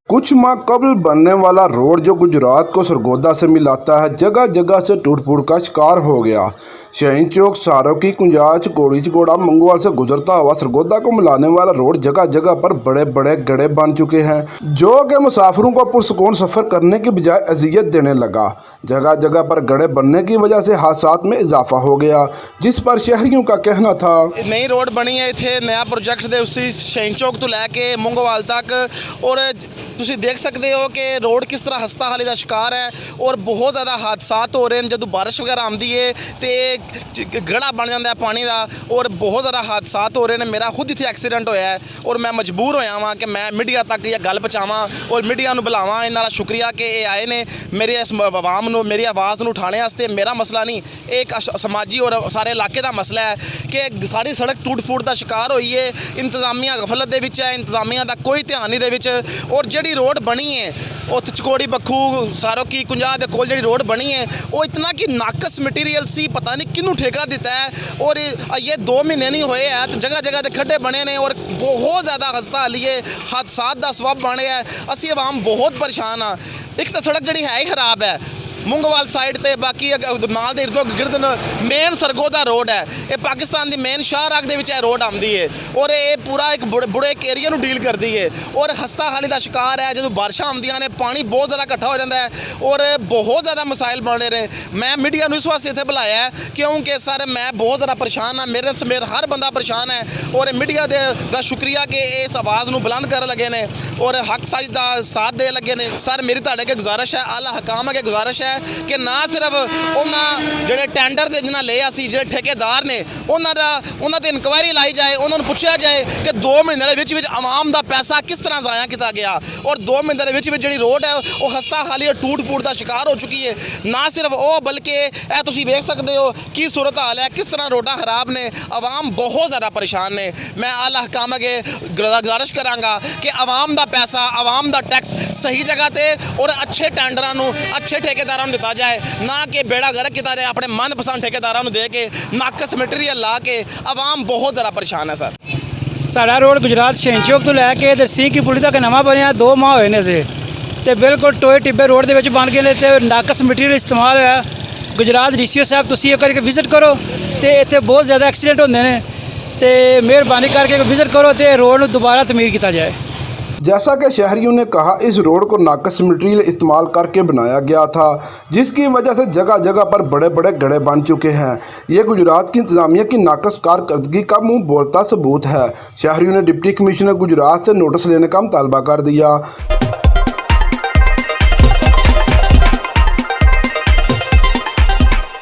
कुछ माह कबल बनने वाला रोड जो गुजरात को सरगोदा से मिलाता है जगह जगह से टूट फूट का शिकार हो गया। शहीन चौक, सारोकी, कुंजाच, कोड़ी चकोड़ा, मंगवाल से गुजरता हुआ सरगोदा को मिलाने वाला रोड जगह जगह पर बड़े बड़े गड्ढे बन चुके हैं, जो कि मुसाफिरों को पुरसुकून सफ़र करने की बजाय अजियत देने लगा। जगह जगह पर गड्ढे बनने की वजह से हादसात में इजाफा हो गया, जिस पर शहरियों का कहना था। नई रोड बनी है, इतने नया प्रोजेक्ट दे उसी शहीन चौक तो लैके मंगवाल तक, और ਤੁਸੀਂ देख सकते हो कि रोड किस तरह हस्ता हाली का शिकार है और बहुत ज़्यादा हादसात हो रहे हैं। जो बारिश वगैरह आती है तो गड़ा बन जाता है पानी का और बहुत ज़्यादा हादसात हो रहे हैं। मेरा खुद इतने एक्सीडेंट होया है और मैं मजबूर होया वा कि मैं मीडिया तक यह गल पहुँचावां और मीडिया को बुलावां। इन्हां दा शुक्रिया कि ये आए ने मेरे इस आवाम नूं मेरी आवाज़ नूं उठाने वास्ते। मेरा मसला नहीं, एक समाजी और सारे इलाके का मसला है कि सारी सड़क टूट फूट का शिकार हुई है। इंतजामिया गफलत दे विच है, इंतजामिया का कोई ध्यान नहीं दे विच। और जिहड़ी रोड बनी है उत चकोड़ी बखू सारोकी कुंजा दे कोल जिहड़ी रोड बनी है वो इतना कि नाकस मटीरियल सी, पता नहीं किनू ठेका दिता है। और ये 2 महीने नहीं होए है तो जगह जगह ते खड्डे बने ने और बहुत ज़्यादा हस्ता हालीए हादसात का सबब बन गया है। असी आवाम बहुत परेशान हाँ। एक तो सड़क जी है ही खराब है मुंगवाल साइड ते, बाकी नाल दे इर्द गिर्द मेन सरगोदा रोड है। ये पाकिस्तान की मेन शाहराग दे विच रोड आती है और ये पूरा एक बुरे एक एरिया नूं डील करती है और हस्ता हाली का शिकार है। जो बारिशां आउंदियां ने पानी बहुत ज़्यादा इकट्ठा हो जाता है और बहुत ज़्यादा मसाइल बन रहे हैं। मैं मीडिया इस वास्ते इत्थे बुलाया है क्योंकि सर मैं बहुत ज़्यादा परेशान हाँ, मेरे समेत हर बंदा परेशान है और मीडिया का शुक्रिया कि इस आवाज़ नूं बुलंद कर लगे ने और हक सच का साथ दे लगे ने। सर मेरी तुहाडे अगे गुजारिश है, आला हकाम अगे गुजारिश है कि ना सिर्फ उन्होंने टेंडर के जिन्हें लिया सी जो ठेकेदार ने उन्होंने इंक्वायरी लाई जाए, उन्होंने पूछा जाए कि 2 महीने के आवाम का पैसा किस तरह ज़ाया किया गया। और 2 महीने के जी रोड है वो हस्ता खाली और टूट फूट का शिकार हो चुकी है। ना सिर्फ वो बल्कि यह तुम देख सकते हो कि सूरत हाल है, किस तरह रोडां खराब ने, आवाम बहुत ज़्यादा परेशान ने। मैं आला हकाम अगे गुजारिश कराँगा कि आवाम का पैसा, आवाम का टैक्स सही जगह पर और अच्छे टेंडरां अच्छे ठेकेदारां नूं दिता जाए, ना कि बेड़ा गर्क किया जाए अपने मनपसंद ठेकेदारां नूं दे के नाकस मटीरियल ला के। आवाम बहुत ज़्यादा परेशान है। सर साडा रोड गुजरात शहीन चौक तो लैके इधर सिंह की पुली तक नवा बनया 2 माह होए ने से ते बिल्कुल टोए टिब्बे रोड दे विच बन गए ते नाकस मटीरियल इस्तेमाल होया। गुजरात DCO साहब तुसीं एक करके विजिट करो तो इत्थे बहुत ज़्यादा एक्सीडेंट होंदे ने ते मेहरबानी करके विजिट करो तो रोड नूं दोबारा तमीर किया जाए। जैसा कि शहरियों ने कहा, इस रोड को नाकस मटीरियल इस्तेमाल करके बनाया गया था, जिसकी वजह से जगह जगह पर बड़े बड़े गड्ढे बन चुके हैं। ये गुजरात की इंतजामिया की नाकस कारकर्दगी का मुंह बोलता सबूत है। शहरियों ने डिप्टी कमिश्नर गुजरात से नोटिस लेने का मुतालबा कर दिया।